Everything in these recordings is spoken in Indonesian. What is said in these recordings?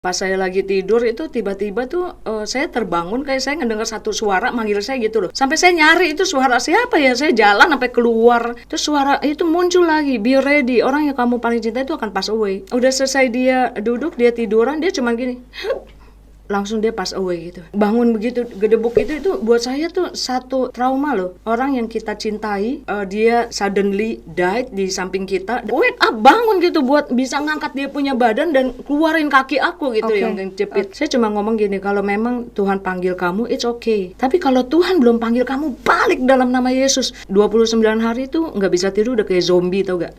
Pas saya lagi tidur itu tiba-tiba tuh saya terbangun kayak saya ngedengar satu suara manggil saya gitu loh. Sampai saya nyari itu suara siapa ya, saya jalan sampai keluar. Terus suara itu muncul lagi, be ready, orang yang kamu paling cinta itu akan pass away. Udah selesai dia duduk, dia tiduran, dia cuma gini. Langsung dia pass away gitu. Bangun begitu gedebuk itu buat saya tuh satu trauma loh. Orang yang kita cintai dia suddenly died di samping kita. Wake up, bangun gitu buat bisa ngangkat dia punya badan dan keluarin kaki aku gitu yang jepit. Saya cuma ngomong gini, kalau memang Tuhan panggil kamu it's okay. Tapi kalau Tuhan belum panggil kamu, balik dalam nama Yesus. 29 hari itu nggak bisa tidur, udah kayak zombie, tau gak?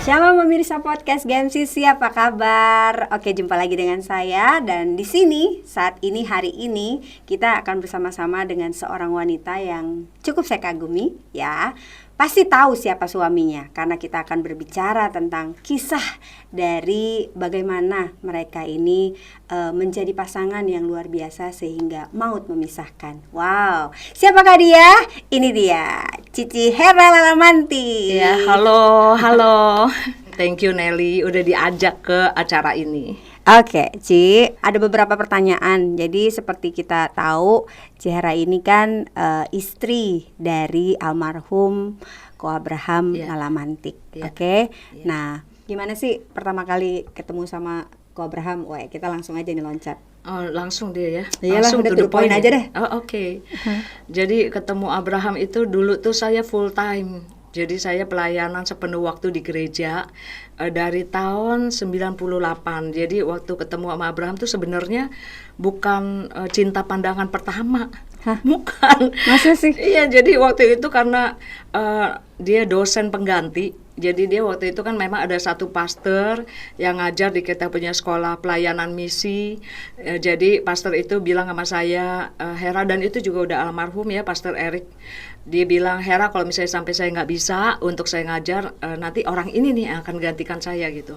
Shalom pemirsa podcast GMCC, apa kabar? Oke, jumpa lagi dengan saya dan di sini hari ini kita akan bersama-sama dengan seorang wanita yang cukup saya kagumi ya. Pasti tahu siapa suaminya karena kita akan berbicara tentang kisah dari bagaimana mereka ini menjadi pasangan yang luar biasa sehingga maut memisahkan. Wow, siapakah dia? Ini dia, Cici Hera Lalamanti. Ya, halo. Thank you Nelly udah diajak ke acara ini. Oke, Ci, ada beberapa pertanyaan. Jadi seperti kita tahu, Ci Hera ini kan istri dari almarhum Ko Abraham Lalamantik. Oke. Nah, gimana sih pertama kali ketemu sama Ko Abraham? Wah, kita langsung aja nih loncat. Oh, langsung dia ya? Iyalah, langsung udah to the point aja deh. Oh, oke. Jadi ketemu Abraham itu dulu tuh saya full time. Jadi saya pelayanan sepenuh waktu di gereja dari tahun 98. Jadi waktu ketemu sama Abraham tuh sebenarnya bukan cinta pandangan pertama. Hah? Bukan. Masa sih? Iya, jadi waktu itu karena dia dosen pengganti. Jadi dia waktu itu kan memang ada satu pastor yang ngajar di kita punya sekolah pelayanan misi. Jadi pastor itu bilang sama saya, Hera, dan itu juga udah almarhum ya, Pastor Eric. Dia bilang, Hera, kalau misalnya sampai saya nggak bisa untuk saya ngajar, nanti orang ini nih yang akan gantikan saya gitu.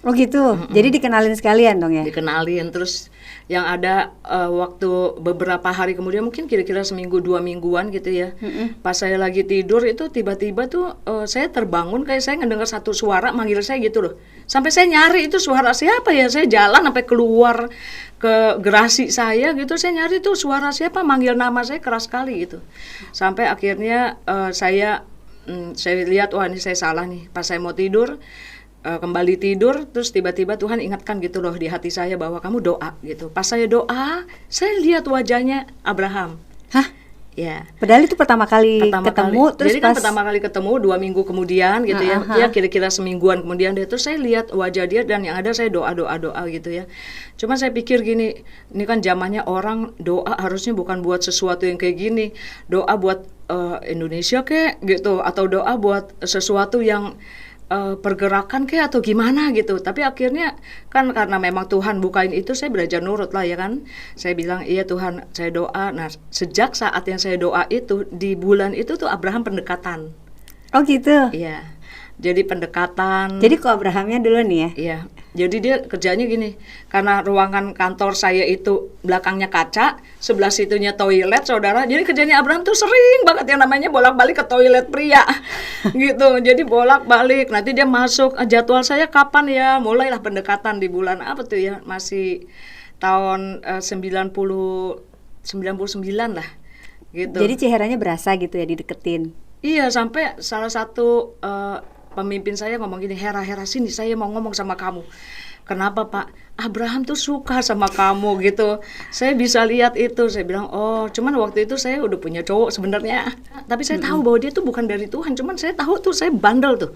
Oh gitu, jadi dikenalin sekalian dong ya? Dikenalin, terus yang ada waktu beberapa hari kemudian, mungkin kira-kira seminggu 2 mingguan gitu ya. Pas saya lagi tidur itu tiba-tiba tuh saya terbangun kayak saya ngedengar satu suara manggil saya gitu loh. Sampai saya nyari itu suara siapa ya, saya jalan sampai keluar ke gerasi saya gitu, saya nyari tuh suara siapa manggil nama saya keras sekali gitu. Sampai akhirnya saya lihat, wah ini saya salah nih. Pas saya mau tidur, kembali tidur, terus tiba-tiba Tuhan ingatkan gitu loh di hati saya bahwa kamu doa gitu. Pas saya doa, saya lihat wajahnya Abraham. Hah? Ya. Padahal itu pertama kali ketemu. Terus jadi kan pertama kali ketemu 2 minggu kemudian gitu ya. Ya kira-kira semingguan kemudian terus saya lihat wajah dia dan yang ada saya doa gitu ya. Cuma saya pikir gini, ini kan zamannya orang doa harusnya bukan buat sesuatu yang kayak gini. Doa buat Indonesia kayak gitu, atau doa buat sesuatu yang pergerakan kayak atau gimana gitu. Tapi akhirnya kan karena memang Tuhan bukain itu, saya belajar nurut lah ya kan. Saya bilang iya Tuhan, saya doa. Nah sejak saat yang saya doa itu, di bulan itu tuh Abraham pendekatan. Oh gitu? Iya, jadi pendekatan. Jadi kok Abrahamnya dulu nih ya? Iya, jadi dia kerjanya gini, karena ruangan kantor saya itu belakangnya kaca, sebelah situnya toilet, saudara. Jadi kerjanya Abraham tuh sering banget yang namanya bolak-balik ke toilet pria, gitu. Jadi bolak-balik. Nanti dia masuk, jadwal saya kapan ya? Mulailah pendekatan di bulan apa tuh ya? Masih tahun 99 lah, gitu. Jadi Ci Heranya berasa gitu ya dideketin? Iya, sampai salah satu pemimpin saya ngomong gini, Hera sini, saya mau ngomong sama kamu. Kenapa Pak? Abraham tuh suka sama kamu gitu. Saya bisa lihat itu. Saya bilang, oh cuman waktu itu saya udah punya cowok sebenarnya. Tapi saya tahu bahwa dia tuh bukan dari Tuhan. Cuman saya tahu tuh, saya bandel tuh.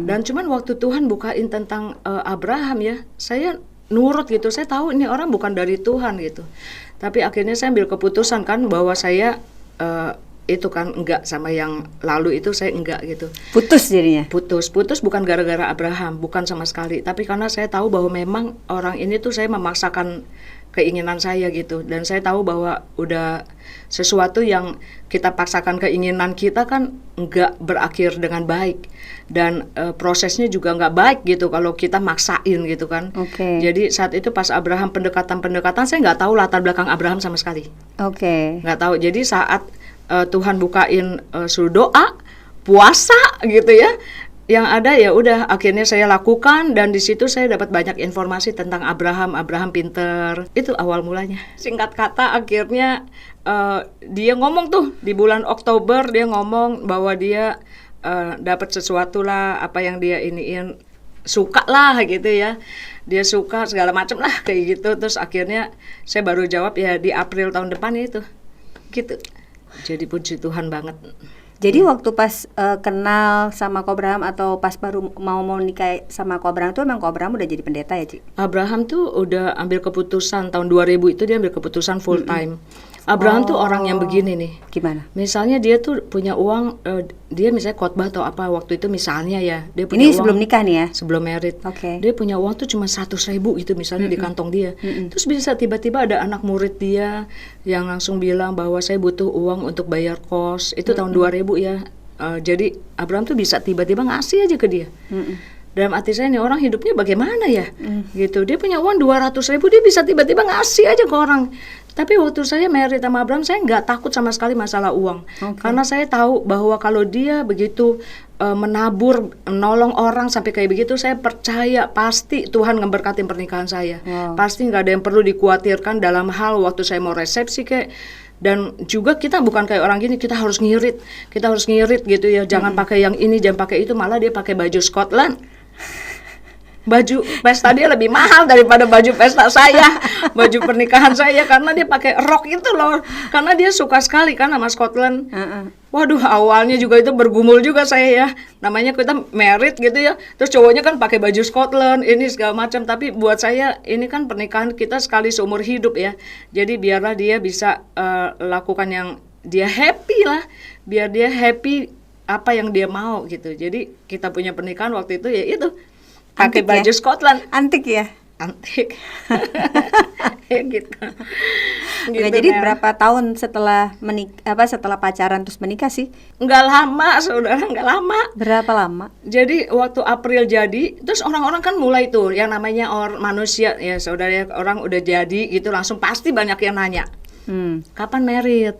Dan cuman waktu Tuhan bukain tentang Abraham ya, saya nurut gitu. Saya tahu ini orang bukan dari Tuhan gitu. Tapi akhirnya saya ambil keputusan kan bahwa saya itu kan enggak sama yang lalu itu, saya enggak gitu. Putus jadinya? Putus bukan gara-gara Abraham, bukan sama sekali. Tapi karena saya tahu bahwa memang orang ini tuh saya memaksakan keinginan saya gitu. Dan saya tahu bahwa udah sesuatu yang kita paksakan keinginan kita kan enggak berakhir dengan baik. Dan prosesnya juga enggak baik gitu kalau kita maksain gitu kan. Jadi saat itu pas Abraham pendekatan saya enggak tahu latar belakang Abraham sama sekali. Enggak tahu. Jadi saat Tuhan bukain suruh doa, puasa gitu ya. Yang ada ya udah akhirnya saya lakukan, dan di situ saya dapat banyak informasi tentang Abraham pinter. Itu awal mulanya. Singkat kata akhirnya dia ngomong tuh di bulan Oktober, dia ngomong bahwa dia dapat sesuatu lah, apa yang dia iniin, suka lah gitu ya. Dia suka segala macam lah kayak gitu. Terus akhirnya saya baru jawab ya di April tahun depan itu. Gitu. Jadi puji Tuhan banget. Jadi waktu pas kenal sama Ko Abraham atau pas baru mau nikah sama Ko Abraham tuh emang Ko Abraham udah jadi pendeta ya, Ci? Abraham tuh udah ambil keputusan tahun 2000 itu, dia ambil keputusan full time. Abraham tuh orang yang begini nih. Gimana? Misalnya dia tuh punya uang, dia misalnya khotbah atau apa waktu itu misalnya ya, dia punya Ini uang, sebelum nikah nih ya? sebelum married. Oke. Dia punya uang tuh cuma 100.000 itu misalnya di kantong dia. Terus bisa tiba-tiba ada anak murid dia yang langsung bilang bahwa saya butuh uang untuk bayar kos. Itu tahun 2000 ya. Jadi Abraham tuh bisa tiba-tiba ngasih aja ke dia. Dalam hati saya nih, orang hidupnya bagaimana ya? Gitu. Dia punya uang 200.000, dia bisa tiba-tiba ngasih aja ke orang. Tapi waktu saya married sama Abraham, saya nggak takut sama sekali masalah uang. Karena saya tahu bahwa kalau dia begitu menabur, menolong orang sampai kayak begitu, saya percaya pasti Tuhan ngeberkatin pernikahan saya. Pasti nggak ada yang perlu dikhawatirkan dalam hal waktu saya mau resepsi kayak. Dan juga kita bukan kayak orang gini, kita harus ngirit gitu ya. Jangan pakai yang ini, jangan pakai itu. Malah dia pakai baju Scotland. Baju pesta dia lebih mahal daripada baju pesta saya, baju pernikahan saya, karena dia pakai rok itu loh, karena dia suka sekali kan sama Scotland. Waduh, awalnya juga itu bergumul juga saya ya, namanya kita married gitu ya, terus cowoknya kan pakai baju Scotland, ini segala macam. Tapi buat saya ini kan pernikahan kita sekali seumur hidup ya, jadi biarlah dia bisa lakukan yang dia happy lah, biar dia happy apa yang dia mau gitu. Jadi kita punya pernikahan waktu itu ya itu pakai baju ya? Scotland. Antik ya? Antik. Ya gitu. Nah, jadi berapa tahun setelah setelah pacaran terus menikah sih? Nggak lama, saudara, nggak lama. Berapa lama? Jadi waktu April jadi, terus orang-orang kan mulai tuh, yang namanya manusia ya saudara, orang udah jadi gitu langsung pasti banyak yang nanya, kapan married?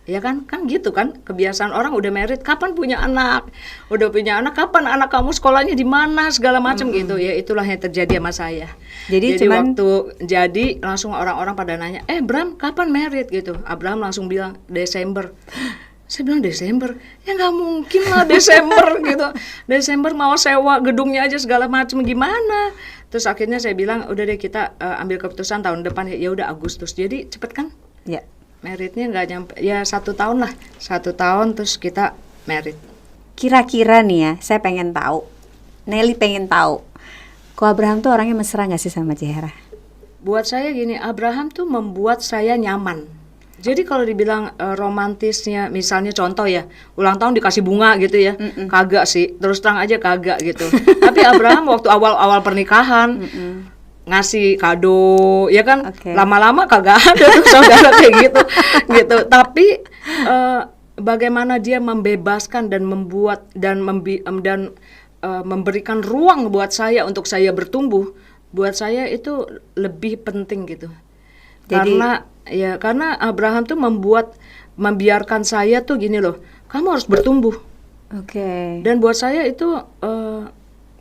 Ya kan gitu kan, kebiasaan orang udah married, kapan punya anak, udah punya anak, kapan anak kamu sekolahnya di mana, segala macam gitu ya. Itulah yang terjadi sama saya. Jadi waktu jadi langsung orang-orang pada nanya, Bram kapan married gitu. Abraham langsung bilang Desember. Saya bilang Desember, ya nggak mungkin lah Desember gitu. Desember mau sewa gedungnya aja segala macam, gimana? Terus akhirnya saya bilang udah deh kita ambil keputusan tahun depan, ya udah Agustus. Jadi cepet kan? Ya. Meritnya nggak nyampe, ya 1 tahun lah, 1 tahun terus kita merit. Kira-kira nih ya, saya pengen tahu, Nelly pengen tahu, Ko Abraham tuh orangnya mesra nggak sih sama Zahra? Buat saya gini, Abraham tuh membuat saya nyaman. Jadi kalau dibilang romantisnya, misalnya contoh ya, ulang tahun dikasih bunga gitu ya, kagak sih, terus terang aja kagak gitu. Tapi Abraham waktu awal-awal pernikahan, ngasih kado, ya kan, lama-lama kagak ada tuh saudara kayak gitu. Tapi bagaimana dia membebaskan dan membuat dan memberikan ruang buat saya untuk saya bertumbuh, buat saya itu lebih penting gitu. Jadi, karena Abraham tuh membiarkan saya tuh gini loh, kamu harus bertumbuh. Dan buat saya itu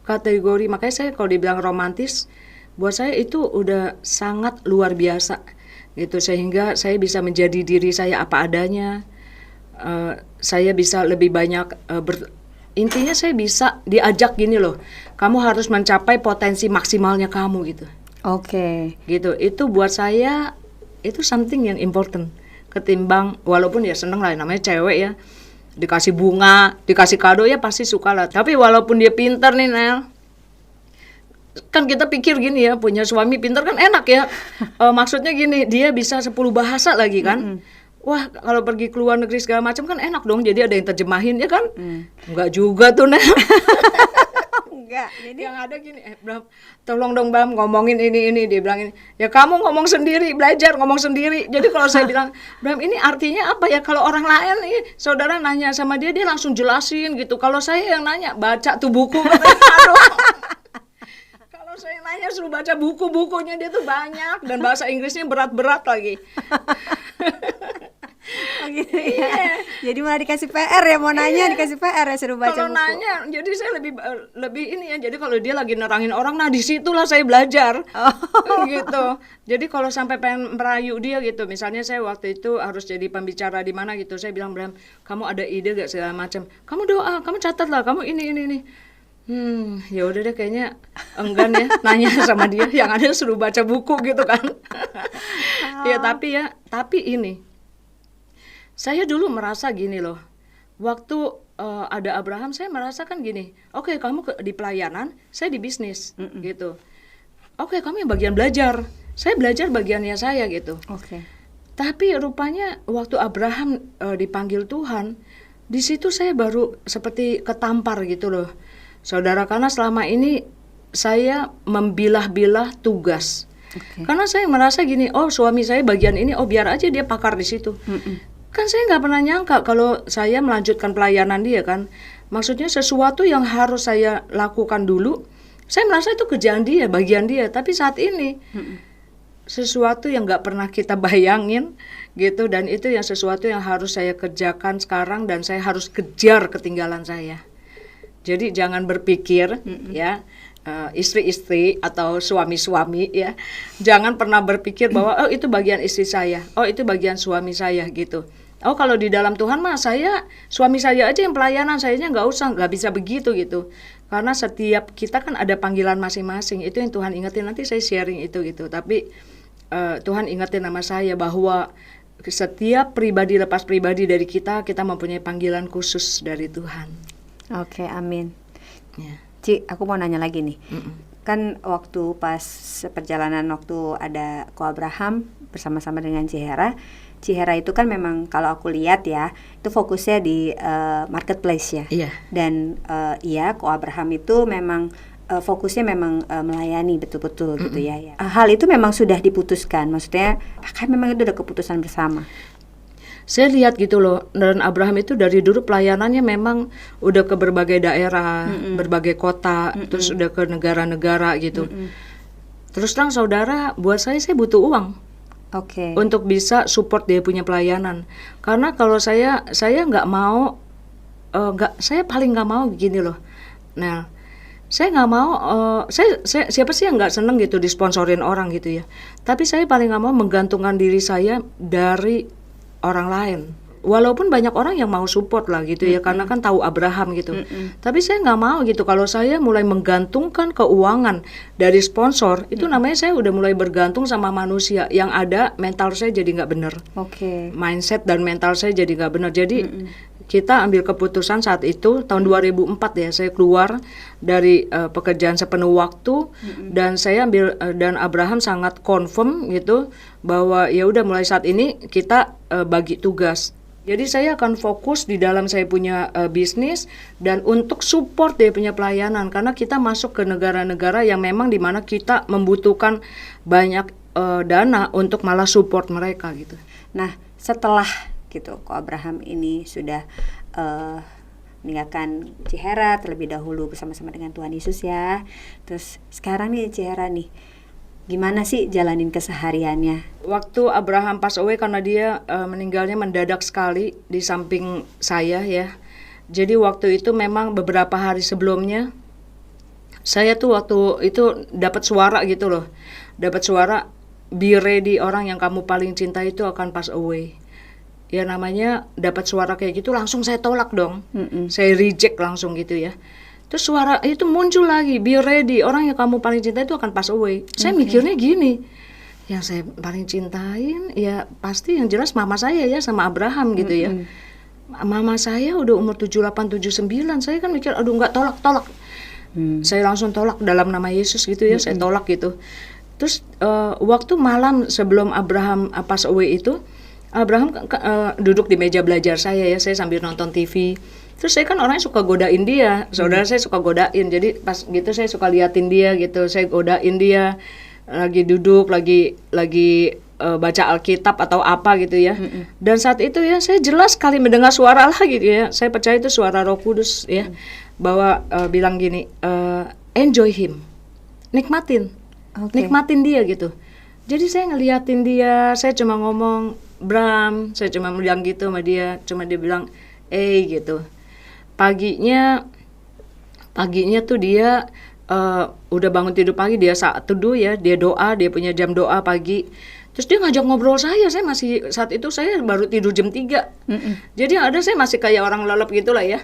kategori, makanya saya kalau dibilang romantis, buat saya itu udah sangat luar biasa gitu, sehingga saya bisa menjadi diri saya apa adanya. Saya bisa lebih banyak intinya saya bisa diajak gini loh, kamu harus mencapai potensi maksimalnya kamu gitu. Gitu, itu buat saya itu something yang important ketimbang, walaupun ya seneng lah namanya cewek ya, dikasih bunga, dikasih kado ya pasti suka lah. Tapi walaupun dia pintar nih Nel, kan kita pikir gini ya, punya suami pintar kan enak ya. Maksudnya gini, dia bisa 10 bahasa lagi kan. Wah, kalau pergi ke luar negeri segala macam kan enak dong, jadi ada yang terjemahin ya kan. Enggak juga tuh Nel. Enggak, jadi yang ada gini, Bram, tolong dong Bram ngomongin ini, dia bilang ini. Ya kamu ngomong sendiri, belajar ngomong sendiri. Jadi kalau saya bilang, Bram ini artinya apa ya? Kalau orang lain nih, saudara nanya sama dia langsung jelasin gitu. Kalau saya yang nanya, baca tuh buku. Aduh. Kalau saya nanya suruh baca buku-bukunya dia tuh banyak, dan bahasa Inggrisnya berat-berat lagi. Oh gitu ya. Jadi malah dikasih PR ya, mau nanya dikasih PR ya, suruh baca Kalau buku. nanya, jadi saya lebih ini ya. Jadi kalau dia lagi nerangin orang, nah disitulah saya belajar. Gitu. Jadi kalau sampai pengen merayu dia gitu, misalnya saya waktu itu harus jadi pembicara di mana gitu, saya bilang, Bram, kamu ada ide gak segala macam? Kamu doa, kamu catat lah, kamu ini. Ya udah deh, kayaknya enggan ya nanya sama dia. Yang ada suruh baca buku gitu kan. Ya tapi ini. Saya dulu merasa gini loh, waktu ada Abraham saya merasakan gini, oke, kamu di pelayanan, saya di bisnis gitu. Oke, kamu yang bagian belajar, saya belajar bagiannya saya gitu. Oke. Tapi rupanya waktu Abraham dipanggil Tuhan, di situ saya baru seperti ketampar gitu loh, saudara, karena selama ini saya membilah-bilah tugas. Karena saya merasa gini, oh suami saya bagian ini, oh biar aja dia pakar di situ. Kan saya nggak pernah nyangka kalau saya melanjutkan pelayanan dia kan. Maksudnya sesuatu yang harus saya lakukan dulu, saya merasa itu kerjaan dia, bagian dia. Tapi saat ini sesuatu yang nggak pernah kita bayangin gitu, dan itu yang sesuatu yang harus saya kerjakan sekarang, dan saya harus kejar ketinggalan saya. Jadi jangan berpikir ya, istri-istri atau suami-suami ya, jangan pernah berpikir bahwa oh itu bagian istri saya, oh itu bagian suami saya gitu. Oh kalau di dalam Tuhan mah suami saya aja yang pelayanan, sayanya nggak bisa begitu gitu. Karena setiap kita kan ada panggilan masing-masing, itu yang Tuhan ingetin, nanti saya sharing itu gitu. Tapi Tuhan ingetin nama saya bahwa setiap pribadi lepas pribadi dari kita mempunyai panggilan khusus dari Tuhan. Oke, amin. Ya. Ci, aku mau nanya lagi nih. Kan waktu pas perjalanan waktu ada Ko Abraham bersama-sama dengan Cihera itu kan memang kalau aku lihat ya, itu fokusnya di marketplace ya. Iya. Dan Ko Abraham itu memang fokusnya memang melayani betul-betul gitu ya. Hal itu memang sudah diputuskan, maksudnya kan memang itu udah keputusan bersama. Saya lihat gitu loh, dan Abraham itu dari dulu pelayanannya memang udah ke berbagai daerah, berbagai kota, terus udah ke negara-negara gitu. Terus terang saudara, buat saya butuh uang. Oke. Untuk bisa support dia punya pelayanan. Karena kalau saya nggak mau, saya paling nggak mau gini loh. Nah, saya nggak mau, saya siapa sih yang nggak seneng gitu disponsorin orang gitu ya. Tapi saya paling nggak mau menggantungkan diri saya dari orang lain. Walaupun banyak orang yang mau support lah gitu ya, karena kan tahu Abraham gitu. Tapi saya nggak mau gitu, kalau saya mulai menggantungkan keuangan dari sponsor, itu namanya saya udah mulai bergantung sama manusia. Yang ada mental saya jadi nggak bener. Mindset dan mental saya jadi nggak bener. Jadi kita ambil keputusan saat itu, tahun 2004 ya, saya keluar dari pekerjaan sepenuh waktu, dan saya dan Abraham sangat confirm gitu, bahwa ya udah mulai saat ini kita bagi tugas. Jadi saya akan fokus di dalam saya punya bisnis dan untuk support dia punya pelayanan, karena kita masuk ke negara-negara yang memang di mana kita membutuhkan banyak dana untuk malah support mereka gitu. Nah, setelah gitu Ko Abraham ini sudah meninggalkan Cihera terlebih dahulu bersama-sama dengan Tuhan Yesus ya. Terus sekarang nih Cihera nih, gimana sih jalanin kesehariannya? Waktu Abraham pass away, karena dia meninggalnya mendadak sekali di samping saya ya. Jadi waktu itu memang beberapa hari sebelumnya, saya tuh waktu itu dapat suara gitu loh. Dapat suara, be ready, orang yang kamu paling cinta itu akan pass away. Ya namanya dapat suara kayak gitu, langsung saya tolak dong. Saya reject langsung gitu ya. Terus suara itu muncul lagi, be ready, orang yang kamu paling cinta itu akan pass away. Saya mikirnya gini, yang saya paling cintain ya pasti yang jelas mama saya ya, sama Abraham gitu ya. Mama saya udah umur 78, 79, saya kan mikir aduh nggak, tolak. Saya langsung tolak dalam nama Yesus gitu ya, saya tolak gitu. Terus waktu malam sebelum Abraham pass away itu, Abraham duduk di meja belajar saya ya, saya sambil nonton TV. Terus saya kan orangnya suka godain dia, saudara saya suka godain, jadi pas gitu saya suka liatin dia gitu, saya godain dia, lagi duduk, lagi baca Alkitab atau apa gitu ya. Dan saat itu ya saya jelas sekali mendengar suara lah gitu ya, saya percaya itu suara Roh Kudus ya, bahwa bilang gini, enjoy him, nikmatin dia gitu. Jadi saya ngeliatin dia, saya cuma ngomong, Bram, saya cuma bilang gitu sama dia, cuma dia bilang gitu. Paginya tuh dia udah bangun tidur pagi, dia saat teduh ya, dia doa, dia punya jam doa pagi. Terus dia ngajak ngobrol saya masih, saat itu saya baru tidur jam 3. Jadi ada saya masih kayak orang lelep gitu lah ya.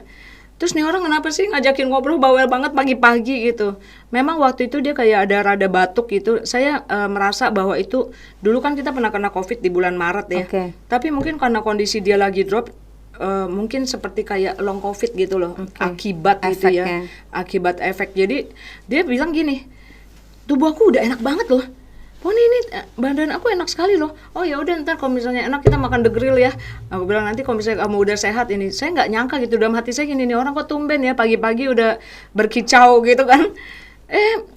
Terus nih orang kenapa sih ngajakin ngobrol bawel banget pagi-pagi gitu. Memang waktu itu dia kayak ada rada batuk gitu. Saya merasa bahwa itu, dulu kan kita pernah kena COVID di bulan Maret ya. Tapi mungkin karena kondisi dia lagi drop, mungkin seperti kayak long COVID gitu loh. Akibat gitu ya. Akibat efek. Jadi dia bilang gini, tubuh aku udah enak banget loh. Poni ini badan aku enak sekali loh. Oh ya udah, ntar kalau misalnya enak kita makan The Grill ya. Aku bilang nanti kalau misalnya kamu udah sehat ini. Saya nggak nyangka gitu, dalam hati saya gini, nih orang kok tumben ya pagi-pagi udah berkicau gitu kan.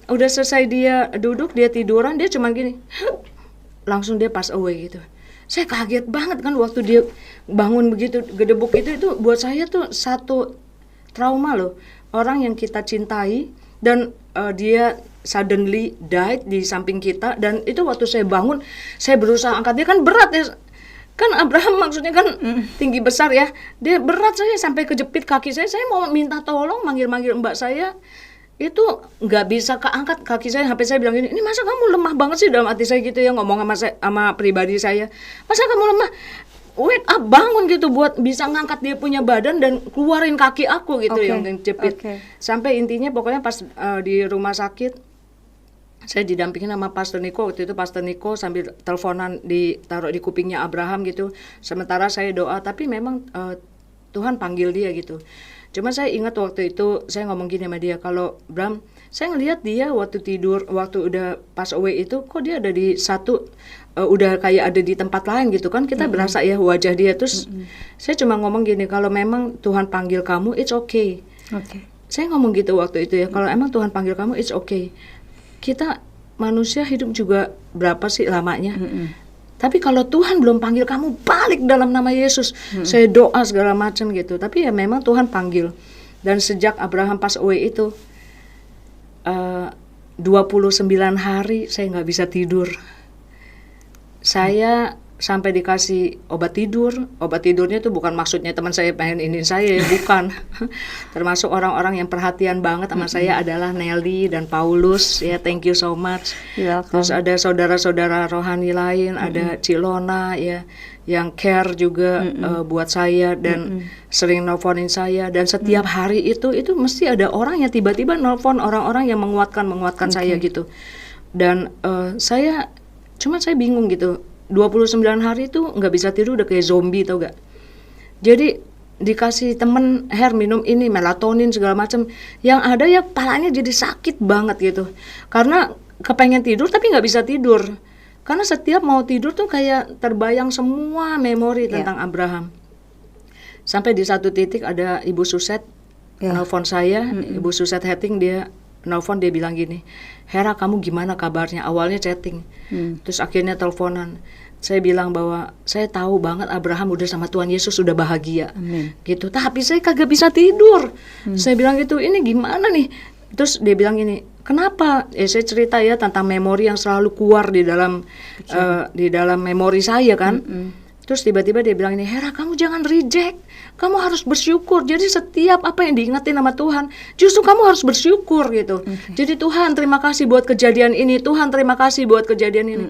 Udah selesai dia duduk, dia tiduran, dia cuman gini. Langsung dia pass away gitu. Saya kaget banget kan waktu dia bangun begitu gedebuk itu buat saya tuh satu trauma loh. Orang yang kita cintai dan dia suddenly died di samping kita, dan itu waktu saya bangun, saya berusaha angkat dia, kan berat ya. Kan Abraham maksudnya kan tinggi besar ya. Dia berat, saya sampai kejepit kaki saya mau minta tolong, manggil-manggil mbak saya. Itu nggak bisa keangkat kaki saya, sampai saya bilang ini masa kamu lemah banget sih, dalam hati saya gitu ya, ngomong sama pribadi saya. Masa kamu lemah? Wake up, bangun gitu buat bisa ngangkat dia punya badan dan keluarin kaki aku gitu yang jepit. Sampai intinya pokoknya pas di rumah sakit saya didampingin sama Pastor Niko. Waktu itu Pastor Niko sambil teleponan ditaruh di kupingnya Abraham gitu. Sementara saya doa, tapi memang Tuhan panggil dia gitu. Cuma saya ingat waktu itu saya ngomong gini sama dia, kalau Bram, saya ngelihat dia waktu tidur, waktu udah pass away itu, kok dia ada di satu, udah kayak ada di tempat lain gitu kan. Kita berasa ya wajah dia. Terus saya cuma ngomong gini, kalau memang Tuhan panggil kamu, it's okay. Saya ngomong gitu waktu itu ya, kalau emang Tuhan panggil kamu, it's okay. Kita manusia hidup juga berapa sih lamanya? Tapi kalau Tuhan belum panggil kamu, balik dalam nama Yesus. Saya doa segala macam gitu. Tapi ya memang Tuhan panggil. Dan sejak Abraham pass away itu 29 hari saya nggak bisa tidur. Saya sampai dikasih obat tidur. Obat tidurnya tuh bukan maksudnya teman saya pengen ini saya ya, bukan. Termasuk orang-orang yang perhatian banget sama saya adalah Nelly dan Paulus ya, thank you so much. Terus ada saudara-saudara rohani lain, ada Cilona ya, yang care juga buat saya dan sering nelfonin saya. Dan setiap hari itu mesti ada orang yang tiba-tiba nelfon, orang-orang yang menguatkan saya gitu. Dan saya bingung gitu. 29 hari itu nggak bisa tidur, udah kayak zombie, tau gak? Jadi dikasih temen minum ini melatonin segala macam, yang ada ya palanya jadi sakit banget gitu. Karena kepengen tidur tapi nggak bisa tidur. Karena setiap mau tidur tuh kayak terbayang semua memori tentang Abraham. Sampai di satu titik ada Ibu Suset nelfon saya, Ibu Suset Hetting, dia nelfon, dia bilang gini, Hera kamu gimana kabarnya? Awalnya chatting, terus akhirnya teleponan. Saya bilang bahwa saya tahu banget Abraham udah sama Tuhan Yesus, udah bahagia. Gitu. Tapi saya kagak bisa tidur. Saya bilang gitu, ini gimana nih? Terus dia bilang gini, kenapa? Saya cerita ya tentang memori yang selalu keluar di dalam memori saya kan. Terus tiba-tiba dia bilang ini, Hera kamu jangan reject, kamu harus bersyukur. Jadi setiap apa yang diingetin sama Tuhan, justru kamu harus bersyukur gitu. Jadi Tuhan terima kasih buat kejadian ini, Tuhan terima kasih buat kejadian ini.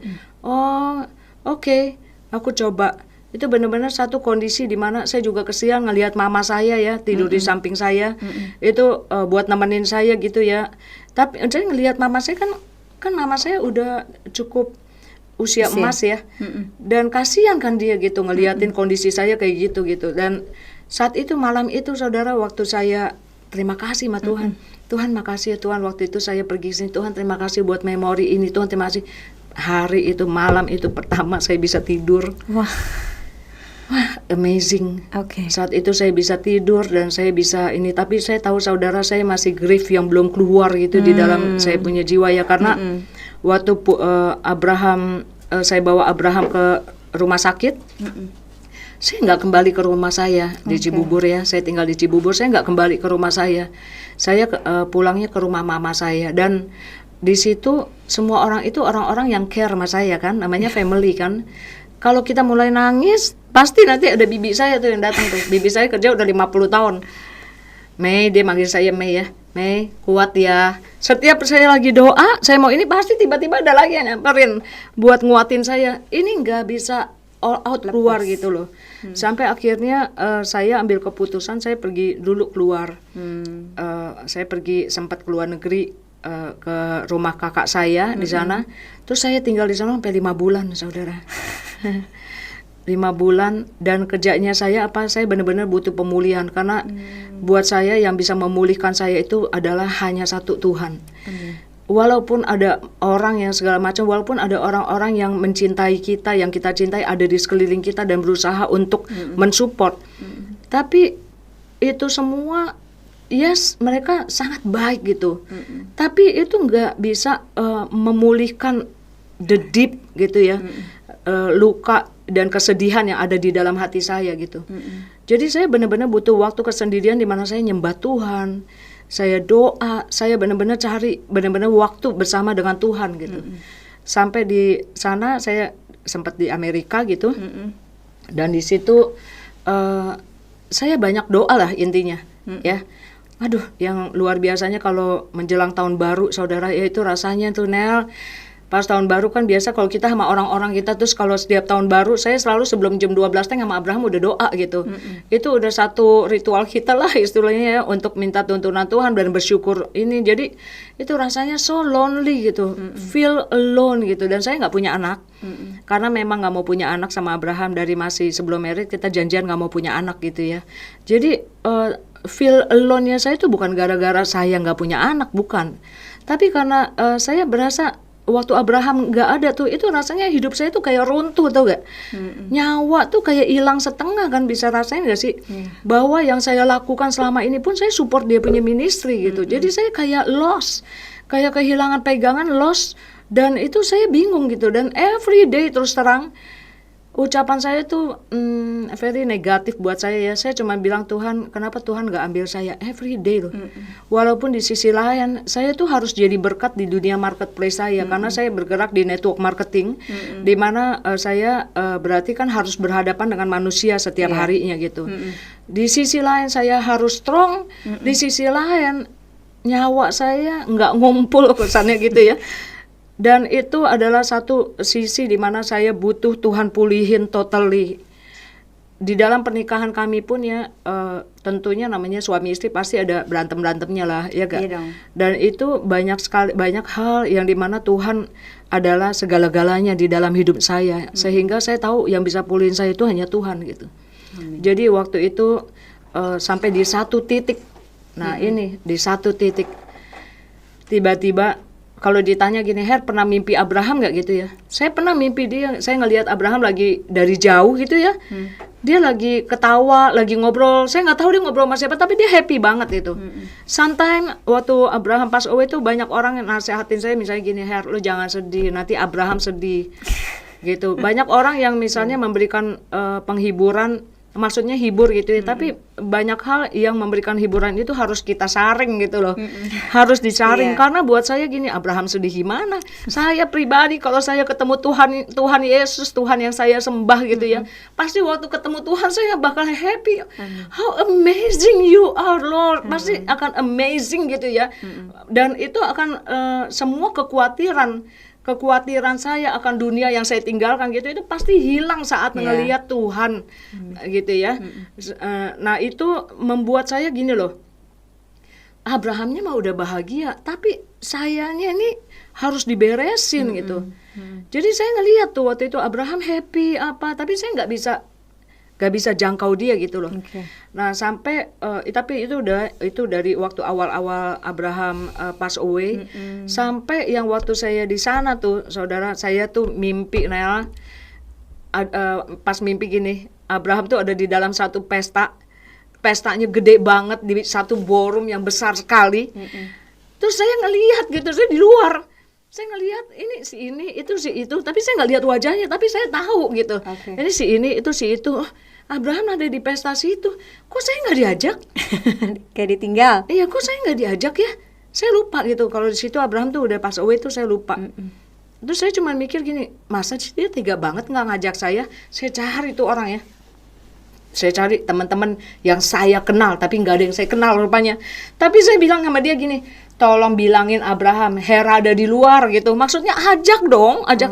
Oh oke, aku coba. Itu benar-benar satu kondisi di mana saya juga kesian ngelihat mama saya ya tidur di samping saya. Itu buat nemenin saya gitu ya. Tapi saya ngelihat mama saya kan mama saya udah cukup usia emas ya. Dan kasihan kan dia gitu ngeliatin kondisi saya kayak gitu. Dan saat itu malam itu saudara, waktu saya terima kasih sama Tuhan. Tuhan makasih ya Tuhan, waktu itu saya pergi sini, Tuhan terima kasih buat memori ini, Tuhan terima kasih. Hari itu malam itu pertama saya bisa tidur. Wah amazing. Saat itu saya bisa tidur dan saya bisa ini. Tapi saya tahu saudara, saya masih grief yang belum keluar gitu di dalam saya punya jiwa ya. Karena waktu saya bawa Abraham ke rumah sakit, saya nggak kembali ke rumah saya di Cibubur ya. Saya tinggal di Cibubur, saya nggak kembali ke rumah saya. Saya pulangnya ke rumah mama saya. Dan di situ semua orang itu orang-orang yang care sama saya kan, namanya family kan. kalau kita mulai nangis, pasti nanti ada bibi saya tuh yang datang tuh. Bibi saya kerja udah 50 tahun. Mei, dia manggil saya Mei ya. Mei, kuat ya. Setiap saya lagi doa, saya mau ini pasti tiba-tiba ada lagi yang nyamperin buat nguatin saya. Ini nggak bisa all out keluar gitu loh. Sampai akhirnya saya ambil keputusan saya pergi dulu keluar. Saya pergi sempat keluar negeri ke rumah kakak saya di sana. Terus saya tinggal di sana sampai 5 bulan, saudara. 5 bulan dan kerjanya saya saya benar-benar butuh pemulihan karena buat saya yang bisa memulihkan saya itu adalah hanya satu Tuhan. Walaupun ada orang yang segala macam, walaupun ada orang-orang yang mencintai kita, yang kita cintai ada di sekeliling kita dan berusaha untuk mensupport, tapi itu semua yes mereka sangat baik gitu, tapi itu nggak bisa memulihkan the deep gitu ya, luka dan kesedihan yang ada di dalam hati saya gitu. Jadi saya benar-benar butuh waktu kesendirian di mana saya nyembah Tuhan, saya doa, saya benar-benar cari benar-benar waktu bersama dengan Tuhan gitu. Sampai di sana saya sempat di Amerika gitu, dan di situ saya banyak doa lah intinya, ya. Aduh, yang luar biasanya kalau menjelang tahun baru, saudara, ya itu rasanya tuh Nel. Pas tahun baru kan biasa kalau kita sama orang-orang kita terus kalau setiap tahun baru saya selalu sebelum jam 12 sama Abraham udah doa gitu. Itu udah satu ritual kita lah istilahnya ya untuk minta tuntunan Tuhan dan bersyukur ini. Jadi itu rasanya so lonely gitu, feel alone gitu. Dan saya nggak punya anak karena memang nggak mau punya anak sama Abraham dari masih sebelum married kita janjian nggak mau punya anak gitu ya. Jadi feel alone-nya saya itu bukan gara-gara saya nggak punya anak, bukan. Tapi karena saya berasa waktu Abraham nggak ada tuh, itu rasanya hidup saya tuh kayak runtuh, tau gak? Nyawa tuh kayak hilang setengah kan, bisa rasain gak sih? Bahwa yang saya lakukan selama ini pun saya support dia punya ministry gitu. Jadi saya kayak lost, kayak kehilangan pegangan, lost. Dan itu saya bingung gitu. Dan every day terus terang ucapan saya tuh very negatif buat saya ya. Saya cuma bilang Tuhan, kenapa Tuhan gak ambil saya every day loh. Walaupun di sisi lain saya tuh harus jadi berkat di dunia marketplace saya karena saya bergerak di network marketing, di mana saya berarti kan harus berhadapan dengan manusia setiap harinya gitu. Di sisi lain saya harus strong, di sisi lain nyawa saya nggak ngumpul kesannya gitu ya. Dan itu adalah satu sisi di mana saya butuh Tuhan pulihin totally. Di dalam pernikahan kami pun ya tentunya namanya suami istri pasti ada berantem-berantemnya lah, ya gak? Iya dong. Dan itu banyak hal yang di mana Tuhan adalah segala-galanya di dalam hidup saya. Sehingga saya tahu yang bisa pulihin saya itu hanya Tuhan gitu. Jadi waktu itu sampai di satu titik. Nah ini di satu titik tiba-tiba kalau ditanya gini, Her pernah mimpi Abraham nggak gitu ya? Saya pernah mimpi dia, saya ngelihat Abraham lagi dari jauh gitu ya. Dia lagi ketawa, lagi ngobrol. Saya nggak tahu dia ngobrol sama siapa, tapi dia happy banget itu. Sometimes waktu Abraham pass away itu banyak orang yang nasihatin saya misalnya gini, Her lu jangan sedih, nanti Abraham sedih. Gitu. Banyak orang yang misalnya memberikan penghiburan, maksudnya hibur gitu ya, tapi banyak hal yang memberikan hiburan itu harus kita saring gitu loh, harus disaring karena buat saya gini, Abraham sedih gimana? Saya pribadi kalau saya ketemu Tuhan Yesus, Tuhan yang saya sembah gitu ya, pasti waktu ketemu Tuhan saya bakal happy. How amazing you are Lord, pasti akan amazing gitu ya, dan itu akan semua kekhawatiran saya akan dunia yang saya tinggalkan gitu itu pasti hilang saat ngelihat Tuhan gitu ya. Nah itu membuat saya gini loh, Abrahamnya mah udah bahagia tapi sayanya ini harus diberesin gitu. Jadi saya ngelihat tuh waktu itu Abraham happy apa, tapi saya nggak bisa jangkau dia gitu loh. Nah sampai tapi itu dari waktu awal-awal Abraham pass away sampai yang waktu saya di sana tuh, saudara, saya tuh mimpi Nel, pas mimpi gini, Abraham tuh ada di dalam satu pestanya gede banget di satu ballroom yang besar sekali. Terus saya ngelihat gitu, saya di luar. Saya ngelihat ini si ini, itu si itu, tapi saya nggak lihat wajahnya, tapi saya tahu gitu. Ini si ini, itu si itu. Oh, Abraham ada di pesta situ. Kok saya nggak diajak? Kayak ditinggal. Iya, kok saya nggak diajak ya? Saya lupa gitu. Kalau di situ Abraham tuh udah pass away tuh saya lupa. Terus saya cuma mikir gini, masa sih dia tega banget nggak ngajak saya? Saya cari tuh orang ya. Saya cari teman-teman yang saya kenal, tapi nggak ada yang saya kenal rupanya. Tapi saya bilang sama dia gini, tolong bilangin Abraham, Hera ada di luar gitu. Maksudnya ajak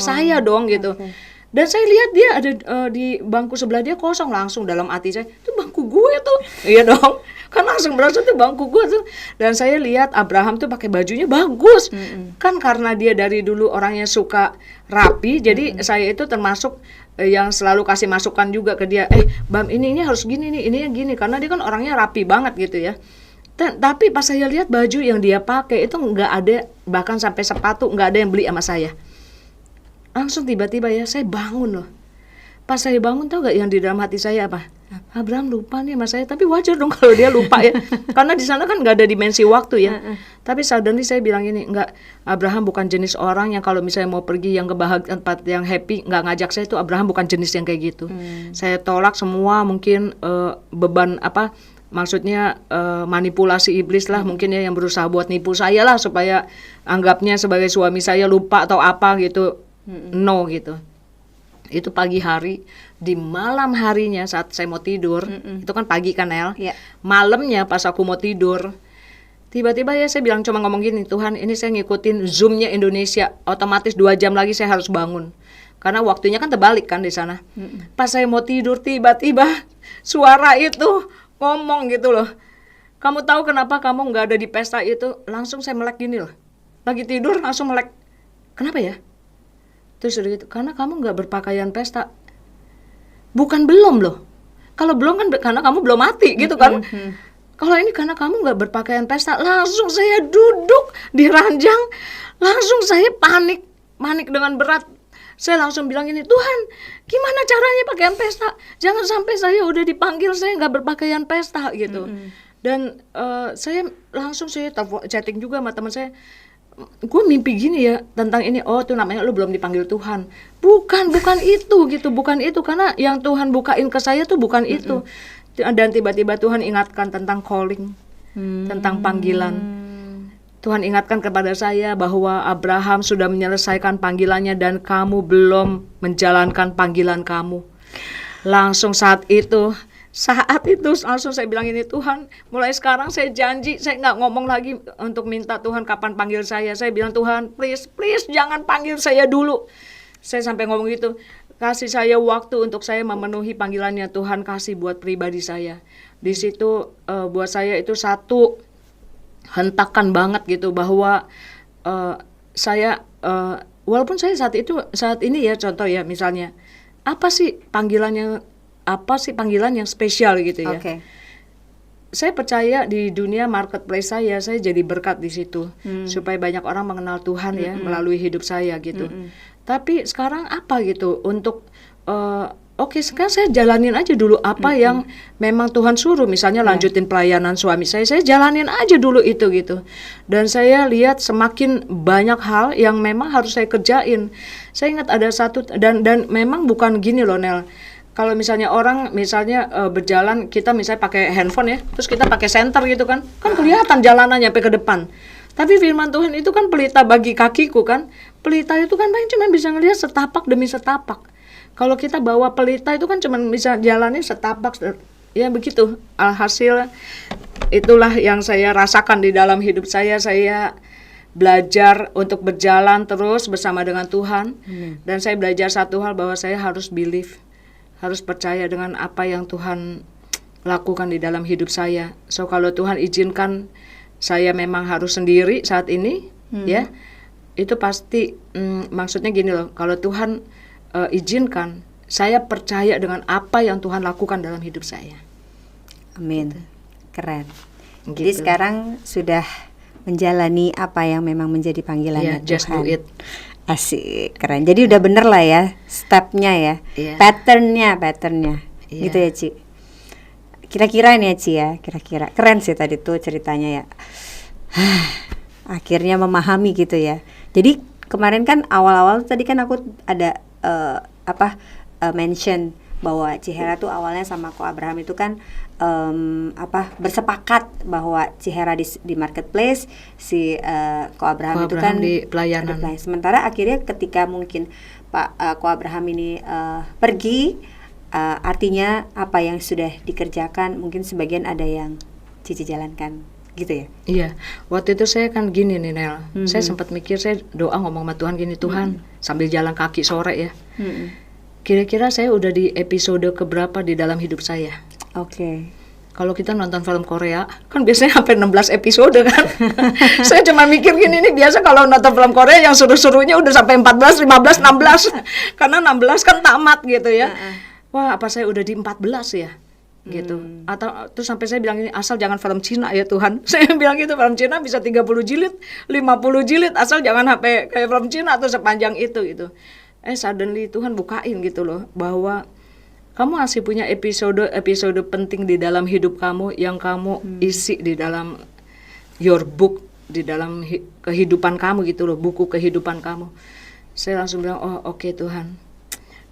saya dong gitu. Okay. Dan saya lihat dia ada di bangku sebelah dia kosong, langsung dalam hati saya, itu bangku gue tuh. Iya dong, kan langsung berasa tuh bangku gue tuh. Dan saya lihat Abraham tuh pakai bajunya bagus. Kan karena dia dari dulu orangnya suka rapi, jadi saya itu termasuk yang selalu kasih masukan juga ke dia. Bam, ini harus gini nih, ini gini, karena dia kan orangnya rapi banget gitu ya. Tapi pas saya lihat baju yang dia pakai itu nggak ada, bahkan sampai sepatu nggak ada yang beli sama saya. Langsung tiba-tiba ya saya bangun loh. Pas saya bangun, tahu gak yang di dalam hati saya apa? Abraham lupa nih sama saya. Tapi wajar dong kalau dia lupa ya, karena di sana kan nggak ada dimensi waktu ya. Tapi suddenly saya bilang ini, enggak, Abraham bukan jenis orang yang kalau misalnya mau pergi yang kebahagiaan, tempat yang happy, nggak ngajak saya. Itu Abraham bukan jenis yang kayak gitu. Saya tolak semua mungkin beban apa, maksudnya manipulasi iblis lah mungkin ya, yang berusaha buat nipu saya lah supaya anggapnya sebagai suami saya lupa atau apa gitu. No gitu. Itu pagi hari, di malam harinya saat saya mau tidur, itu kan pagi kan El, malamnya pas aku mau tidur, tiba-tiba ya saya bilang, cuma ngomong gini, Tuhan ini saya ngikutin Zoom-nya Indonesia, otomatis 2 jam lagi saya harus bangun, karena waktunya kan terbalik kan di sana. Pas saya mau tidur, tiba-tiba suara itu ngomong gitu loh, kamu tahu kenapa kamu nggak ada di pesta itu? Langsung saya melek gini loh, lagi tidur langsung melek, kenapa ya? Terus udah gitu, karena kamu nggak berpakaian pesta. Bukan belum loh. Kalau belum kan karena kamu belum mati gitu kan. Kalau ini karena kamu nggak berpakaian pesta. Langsung saya duduk di ranjang, langsung saya panik dengan berat. Saya langsung bilang ini, Tuhan, gimana caranya pakaian pesta? Jangan sampai saya udah dipanggil saya nggak berpakaian pesta gitu. Dan saya langsung chatting juga sama teman saya. Gue mimpi gini ya tentang ini, oh itu namanya lu belum dipanggil Tuhan. Bukan itu gitu, bukan itu, karena yang Tuhan bukain ke saya tuh bukan itu. Dan tiba-tiba Tuhan ingatkan tentang calling, tentang panggilan. Tuhan ingatkan kepada saya bahwa Abraham sudah menyelesaikan panggilannya dan kamu belum menjalankan panggilan kamu. Langsung saat itu langsung saya bilang ini, Tuhan, mulai sekarang saya janji saya nggak ngomong lagi untuk minta Tuhan kapan panggil saya. Saya bilang, Tuhan, please jangan panggil saya dulu. Saya sampai ngomong gitu, kasih saya waktu untuk saya memenuhi panggilannya Tuhan kasih buat pribadi saya. Di situ buat saya itu satu hentakan banget gitu, bahwa saya walaupun saya saat ini ya, contoh ya misalnya, apa sih panggilan yang spesial gitu ya. Saya percaya di dunia marketplace saya jadi berkat di situ, supaya banyak orang mengenal Tuhan ya melalui hidup saya gitu. Tapi sekarang apa gitu untuk sekarang saya jalanin aja dulu apa yang memang Tuhan suruh, misalnya lanjutin pelayanan suami saya jalanin aja dulu itu gitu. Dan saya lihat semakin banyak hal yang memang harus saya kerjain. Saya ingat ada satu dan memang bukan gini loh Nel. Kalau misalnya orang berjalan, kita misalnya pakai handphone ya, terus kita pakai senter gitu kan kelihatan jalanannya sampai ke depan. Tapi firman Tuhan itu kan pelita bagi kakiku kan. Pelita itu kan paling cuma bisa ngelihat setapak demi setapak. Kalau kita bawa pelita itu kan cuma bisa jalannya setapak. Ya begitu. Alhasil itulah yang saya rasakan di dalam hidup saya. Saya belajar untuk berjalan terus bersama dengan Tuhan. Dan saya belajar satu hal, bahwa saya harus believe, harus percaya dengan apa yang Tuhan lakukan di dalam hidup saya. So kalau Tuhan izinkan saya memang harus sendiri saat ini, ya, itu pasti maksudnya gini loh. Kalau Tuhan izinkan, saya percaya dengan apa yang Tuhan lakukan dalam hidup saya. Amin. Keren. Gitu. Jadi sekarang sudah menjalani apa yang memang menjadi panggilannya Tuhan. Just do it. Asik, keren. Jadi udah bener lah ya stepnya ya, patternnya, gitu ya Ci. Kira-kira ini ya Ci ya, kira-kira keren sih tadi tuh ceritanya ya. Akhirnya memahami gitu ya. Jadi kemarin kan awal-awal tadi kan aku ada mention bahwa Cihera tuh awalnya sama Ko Abraham itu kan bersepakat bahwa Cihera di marketplace, si Ko Abraham itu kan di pelayanan. Sementara akhirnya ketika mungkin Ko Abraham ini pergi, artinya apa yang sudah dikerjakan mungkin sebagian ada yang Cici jalankan gitu ya. Iya, waktu itu saya kan gini nih Nel, saya sempat mikir, saya doa ngomong sama Tuhan gini, Tuhan sambil jalan kaki sore ya, kira-kira saya udah di episode keberapa di dalam hidup saya. Oke. Kalau kita nonton film Korea kan biasanya sampai 16 episode kan. Saya cuma mikir gini, ini biasa kalau nonton film Korea yang seru-serunya udah sampai 14, 15, 16 karena 16 kan tamat gitu ya. Wah, apa saya udah di 14 ya? Gitu. Atau terus sampai saya bilang ini, asal jangan film Cina ya Tuhan. Saya bilang gitu, film Cina bisa 30 jilid, 50 jilid, asal jangan sampai kayak film Cina atau sepanjang itu gitu. Suddenly Tuhan bukain gitu loh, bahwa kamu masih punya episode penting di dalam hidup kamu yang kamu isi di dalam your book, di dalam kehidupan kamu gitu loh, buku kehidupan kamu. Saya langsung bilang, oh oke, Tuhan.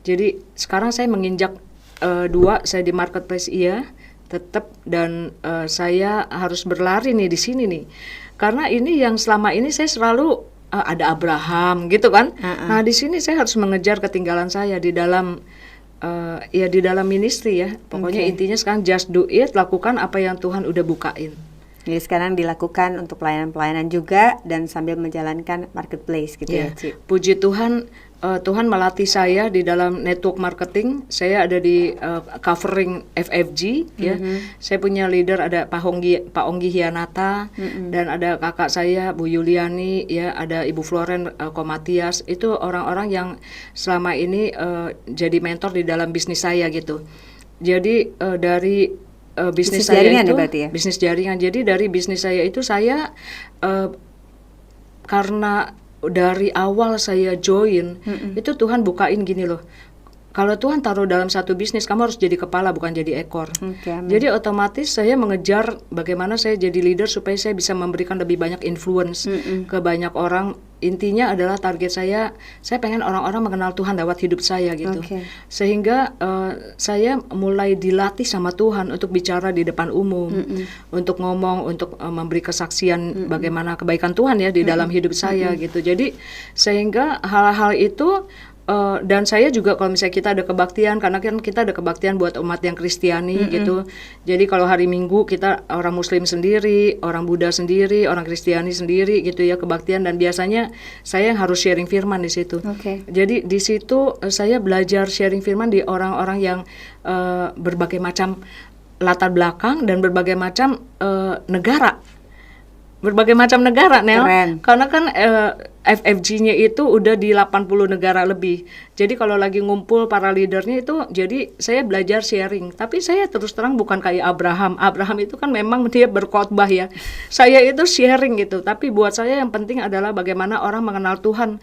Jadi sekarang saya menginjak 2, saya di marketplace iya, tetap, dan saya harus berlari nih di sini nih. Karena ini yang selama ini saya selalu ada Abraham gitu kan. Nah, di sini saya harus mengejar ketinggalan saya di dalam di dalam ministry ya. Pokoknya intinya sekarang just do it, lakukan apa yang Tuhan udah bukain. Jadi sekarang dilakukan untuk pelayanan-pelayanan juga dan sambil menjalankan marketplace gitu ya, Ci. Puji Tuhan, Tuhan melatih saya di dalam network marketing. Saya ada di covering FFG ya. Saya punya leader, ada Pak Onggi Hianata, dan ada kakak saya Bu Yuliani ya, ada Ibu Floren Komatias. Itu orang-orang yang selama ini jadi mentor di dalam bisnis saya gitu. Jadi dari bisnis saya itu ya? Bisnis jaringan. Jadi dari bisnis saya itu saya karena dari awal saya join itu Tuhan bukain gini loh. Kalau Tuhan taruh dalam satu bisnis, kamu harus jadi kepala bukan jadi ekor. Jadi otomatis saya mengejar bagaimana saya jadi leader supaya saya bisa memberikan lebih banyak influence ke banyak orang. Intinya adalah target saya pengen orang-orang mengenal Tuhan lewat hidup saya gitu. Sehingga saya mulai dilatih sama Tuhan untuk bicara di depan umum, untuk ngomong, untuk memberi kesaksian bagaimana kebaikan Tuhan ya di dalam hidup saya gitu. Jadi sehingga hal-hal itu dan saya juga kalau misalnya kita ada kebaktian, karena kan kita ada kebaktian buat umat yang Kristiani gitu. Jadi kalau hari Minggu kita orang Muslim sendiri, orang Buddha sendiri, orang Kristiani sendiri gitu ya kebaktian, dan biasanya saya harus sharing firman di situ. Jadi di situ saya belajar sharing firman di orang-orang yang berbagai macam latar belakang dan berbagai macam negara. Berbagai macam negara, Nel. Karena kan FFG-nya itu udah di 80 negara lebih. Jadi kalau lagi ngumpul para leadernya itu, jadi saya belajar sharing. Tapi saya terus terang bukan kayak Abraham. Abraham itu kan memang dia berkhotbah ya. Saya itu sharing gitu. Tapi buat saya yang penting adalah bagaimana orang mengenal Tuhan.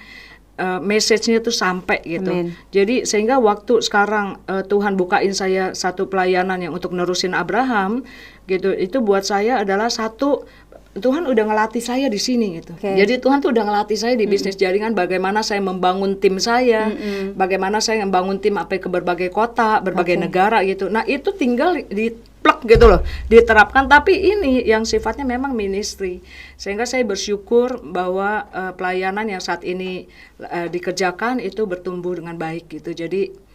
Message-nya itu sampai gitu. Jadi sehingga waktu sekarang Tuhan bukain saya satu pelayanan yang untuk nerusin Abraham gitu. Itu buat saya adalah satu, Tuhan udah ngelatih saya di sini gitu. Jadi Tuhan tuh udah ngelatih saya di bisnis jaringan, bagaimana saya membangun tim saya, bagaimana saya membangun tim ke berbagai kota, berbagai negara gitu. Nah itu tinggal diplek gitu loh, diterapkan. Tapi ini yang sifatnya memang ministry. Sehingga saya bersyukur bahwa pelayanan yang saat ini dikerjakan itu bertumbuh dengan baik gitu. Jadi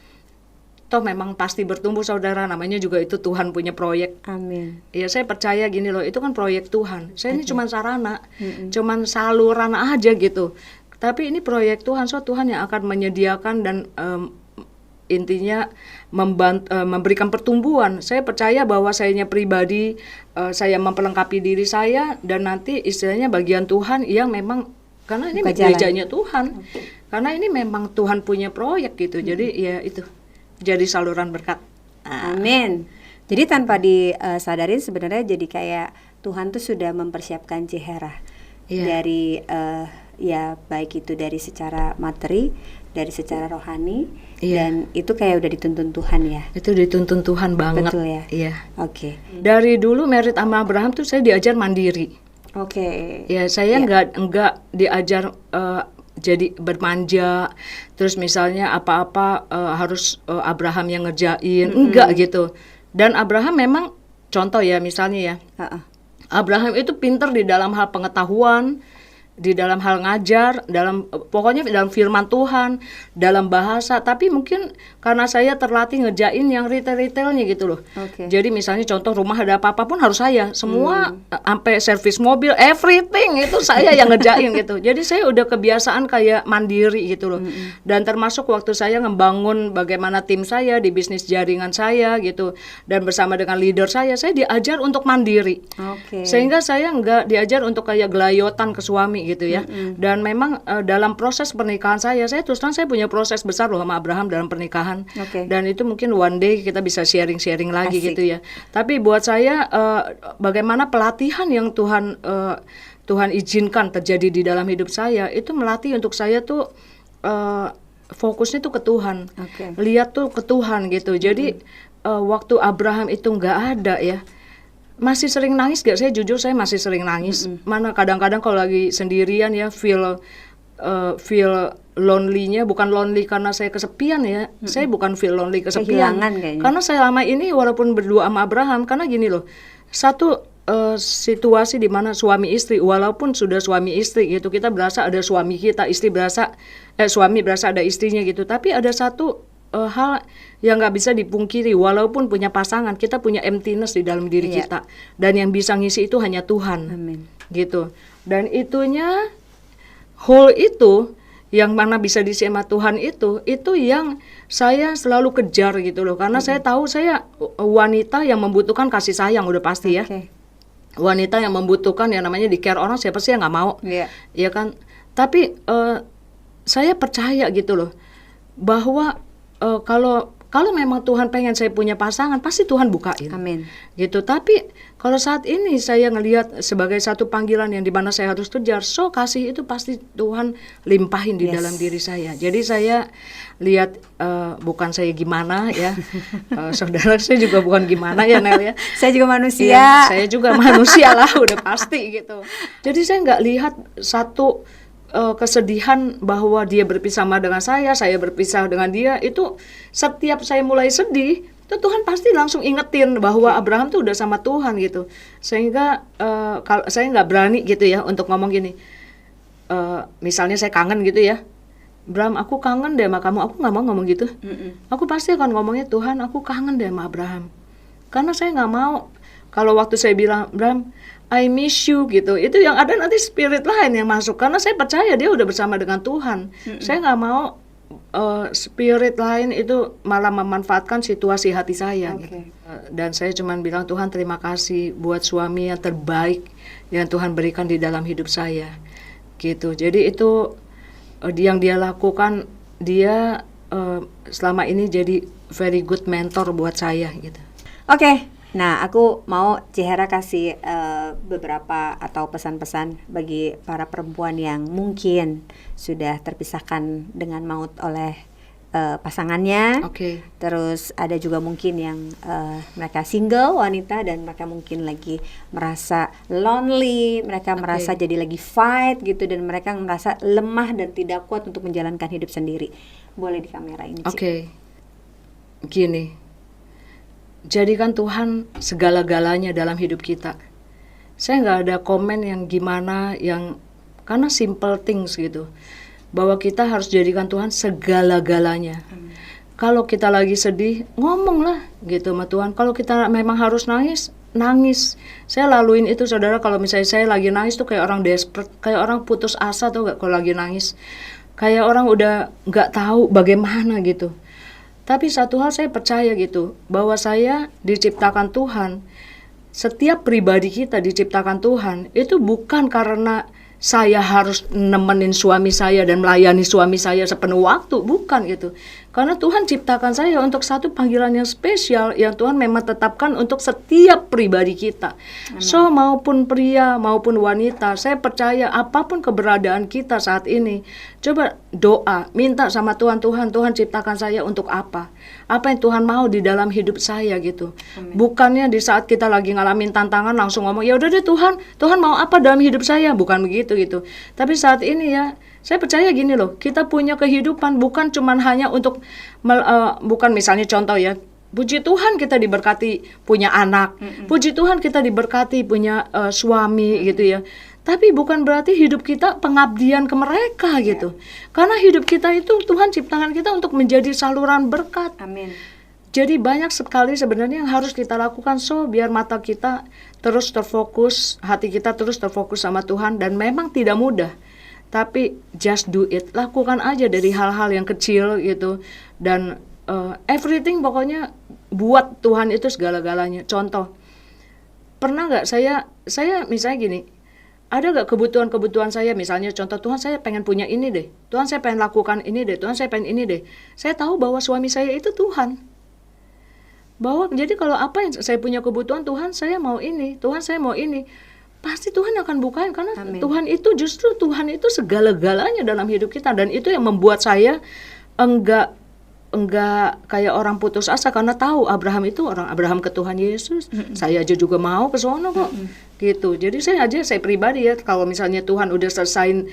toh memang pasti bertumbuh saudara, namanya juga itu Tuhan punya proyek. Amin. Ya saya percaya gini loh, itu kan proyek Tuhan. Saya ini cuma sarana, cuma saluran aja gitu. Tapi ini proyek Tuhan, so Tuhan yang akan menyediakan dan intinya memberikan pertumbuhan. Saya percaya bahwa sayanya pribadi, saya memperlengkapi diri saya, dan nanti istilahnya bagian Tuhan yang memang, karena ini gerejanya Tuhan. Karena ini memang Tuhan punya proyek gitu. Jadi ya itu jadi saluran berkat. Amin. Jadi tanpa disadarin sebenarnya jadi kayak Tuhan tuh sudah mempersiapkan Cihera dari ya baik itu dari secara materi, dari secara rohani, dan itu kayak udah dituntun Tuhan ya. Itu dituntun Tuhan banget. Betul ya. Iya. Dari dulu merit sama Abraham tuh saya diajar mandiri. Ya saya nggak diajar jadi bermanja, terus misalnya apa-apa harus Abraham yang ngerjain, enggak gitu. Dan Abraham memang contoh ya, misalnya ya, Abraham itu pinter di dalam hal pengetahuan, di dalam hal ngajar, pokoknya dalam firman Tuhan, dalam bahasa. Tapi mungkin karena saya terlatih ngerjain yang retail-retailnya gitu loh. Jadi misalnya contoh rumah ada apa-apa pun harus saya, semua sampai servis mobil, everything itu saya yang ngerjain gitu. Jadi saya udah kebiasaan kayak mandiri gitu loh. Dan termasuk waktu saya ngebangun bagaimana tim saya di bisnis jaringan saya gitu, dan bersama dengan leader saya diajar untuk mandiri. Sehingga saya nggak diajar untuk kayak gelayotan ke suami gitu ya. Dan memang dalam proses pernikahan saya terus terang saya punya proses besar loh sama Abraham dalam pernikahan. Dan itu mungkin one day kita bisa sharing-sharing lagi. Asik. Gitu ya. Tapi buat saya bagaimana pelatihan yang Tuhan izinkan terjadi di dalam hidup saya itu melatih untuk saya tuh fokusnya tuh ke Tuhan. Lihat tuh ke Tuhan gitu. Jadi waktu Abraham itu nggak ada ya, masih sering nangis gak? Saya jujur saya masih sering nangis. Mana kadang-kadang kalau lagi sendirian ya feel lonely-nya, bukan lonely karena saya kesepian ya. Saya bukan feel lonely kesepian. Karena saya lama ini walaupun berdua sama Abraham, karena gini loh. Satu situasi di mana suami istri, walaupun sudah suami istri gitu, kita berasa ada suami kita, suami berasa ada istrinya gitu. Tapi ada satu hal yang nggak bisa dipungkiri, walaupun punya pasangan, kita punya emptiness di dalam diri kita, dan yang bisa ngisi itu hanya Tuhan. Amin. Gitu. Dan itunya hole itu yang mana bisa diisi sama Tuhan itu yang saya selalu kejar gitu loh, karena saya tahu saya wanita yang membutuhkan kasih sayang udah pasti ya. Wanita yang membutuhkan yang namanya di care orang, siapa sih yang nggak mau, ya kan? Tapi saya percaya gitu loh bahwa kalau memang Tuhan pengen saya punya pasangan, pasti Tuhan bukain. Amin. Gitu. Tapi kalau saat ini saya ngelihat sebagai satu panggilan yang dimana saya harus kejar, kasih itu pasti Tuhan limpahin di dalam diri saya. Jadi saya lihat bukan saya gimana ya, saudara saya juga bukan gimana ya Nel ya. Saya juga manusia. Ya, saya juga manusia lah, udah pasti gitu. Jadi saya nggak lihat satu kesedihan bahwa dia berpisah sama dengan saya berpisah dengan dia. Itu setiap saya mulai sedih, itu Tuhan pasti langsung ingetin bahwa Abraham tuh udah sama Tuhan gitu. Sehingga kalau saya nggak berani gitu ya untuk ngomong gini, misalnya saya kangen gitu ya, Abraham aku kangen deh sama kamu, aku nggak mau ngomong gitu. Aku pasti akan ngomongnya, Tuhan aku kangen deh sama Abraham. Karena saya nggak mau kalau waktu saya bilang Abraham I miss you gitu, itu yang ada nanti spirit lain yang masuk, karena saya percaya dia udah bersama dengan Tuhan. Saya nggak mau spirit lain itu malah memanfaatkan situasi hati saya. Gitu. Dan saya cuma bilang, Tuhan terima kasih buat suami yang terbaik yang Tuhan berikan di dalam hidup saya gitu. Jadi itu yang dia lakukan, dia selama ini jadi very good mentor buat saya gitu. Nah, aku mau Cihara kasih beberapa atau pesan-pesan bagi para perempuan yang mungkin sudah terpisahkan dengan maut oleh pasangannya. Terus ada juga mungkin yang mereka single wanita dan mereka mungkin lagi merasa lonely, mereka merasa jadi lagi fight gitu, dan mereka merasa lemah dan tidak kuat untuk menjalankan hidup sendiri. Boleh di kamera ini, Ci. Gini. Jadikan Tuhan segala-galanya dalam hidup kita. Saya nggak ada komen yang gimana, karena simple things gitu. Bahwa kita harus jadikan Tuhan segala-galanya. Kalau kita lagi sedih, ngomonglah gitu sama Tuhan. Kalau kita memang harus nangis, nangis. Saya laluin itu saudara, kalau misalnya saya lagi nangis tuh kayak orang desperate, kayak orang putus asa tuh gak kalau lagi nangis. Kayak orang udah nggak tahu bagaimana gitu. Tapi satu hal saya percaya gitu, bahwa saya diciptakan Tuhan. Setiap pribadi kita diciptakan Tuhan, itu bukan karena saya harus nemenin suami saya dan melayani suami saya sepenuh waktu, bukan gitu. Karena Tuhan ciptakan saya untuk satu panggilan yang spesial yang Tuhan memang tetapkan untuk setiap pribadi kita. So maupun pria maupun wanita, saya percaya apapun keberadaan kita saat ini, coba doa, minta sama Tuhan, Tuhan ciptakan saya untuk apa? Apa yang Tuhan mau di dalam hidup saya gitu. Bukannya di saat kita lagi ngalamin tantangan langsung ngomong, ya udah deh Tuhan mau apa dalam hidup saya? Bukan begitu gitu. Tapi saat ini ya, Saya percaya gini loh, kita punya kehidupan bukan cuman hanya untuk bukan misalnya contoh ya, puji Tuhan kita diberkati punya anak, puji Tuhan kita diberkati punya suami gitu ya. Tapi bukan berarti hidup kita pengabdian ke mereka gitu. Karena hidup kita itu Tuhan ciptakan kita untuk menjadi saluran berkat. Amin. Jadi banyak sekali sebenarnya yang harus kita lakukan biar mata kita terus terfokus, hati kita terus terfokus sama Tuhan, dan memang tidak mudah. Tapi just do it, lakukan aja dari hal-hal yang kecil gitu, dan everything pokoknya buat Tuhan itu segala-galanya. Contoh, pernah nggak saya misalnya gini, ada nggak kebutuhan saya, misalnya contoh, Tuhan saya pengen punya ini deh, Tuhan saya pengen lakukan ini deh, Tuhan saya pengen ini deh. Saya tahu bahwa suami saya itu Tuhan. Jadi kalau apa yang saya punya kebutuhan, Tuhan saya mau ini, Tuhan saya mau ini, pasti Tuhan akan bukain, karena Amin. Tuhan itu segala-galanya dalam hidup kita. Dan itu yang membuat saya enggak kayak orang putus asa, karena tahu Abraham ke Tuhan Yesus. Saya aja juga mau ke sono kok. Gitu. Jadi saya pribadi ya, kalau misalnya Tuhan udah selesai,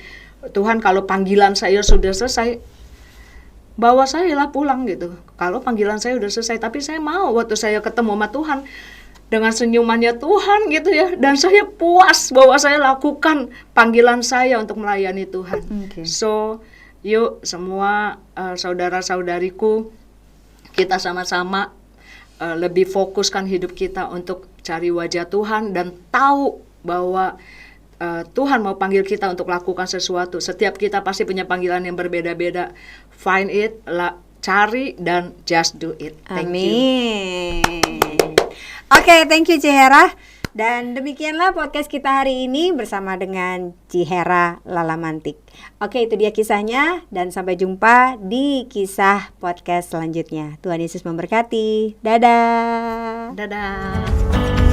Tuhan kalau panggilan saya sudah selesai, bawa saya lah pulang gitu. Kalau panggilan saya udah selesai, tapi saya mau waktu saya ketemu sama Tuhan dengan senyumannya Tuhan gitu ya, dan saya puas bahwa saya lakukan panggilan saya untuk melayani Tuhan. So, yuk semua saudara-saudariku, kita sama-sama lebih fokuskan hidup kita untuk cari wajah Tuhan, dan tahu bahwa Tuhan mau panggil kita untuk lakukan sesuatu. Setiap kita pasti punya panggilan yang berbeda-beda. Find it, cari, dan just do it. Thank you. Oke, thank you Cihera. Dan demikianlah podcast kita hari ini bersama dengan Cihera Lalamantik. Oke, itu dia kisahnya, dan sampai jumpa di kisah podcast selanjutnya. Tuhan Yesus memberkati. Dadah. Dadah.